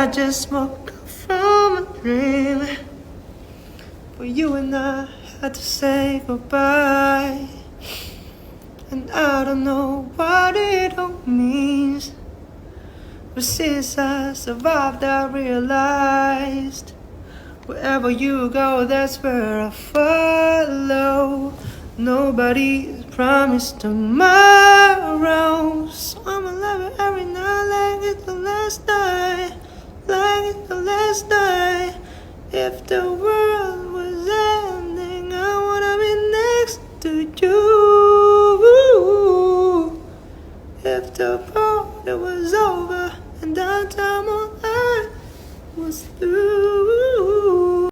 I just woke up from a dream where you and I had to say goodbye. And I don't know what it all means, but since I survived I realized wherever you go, that's where I follow. Nobody's promised tomorrow, so I'ma love it every night like it's the last night, like it's the last night. If the world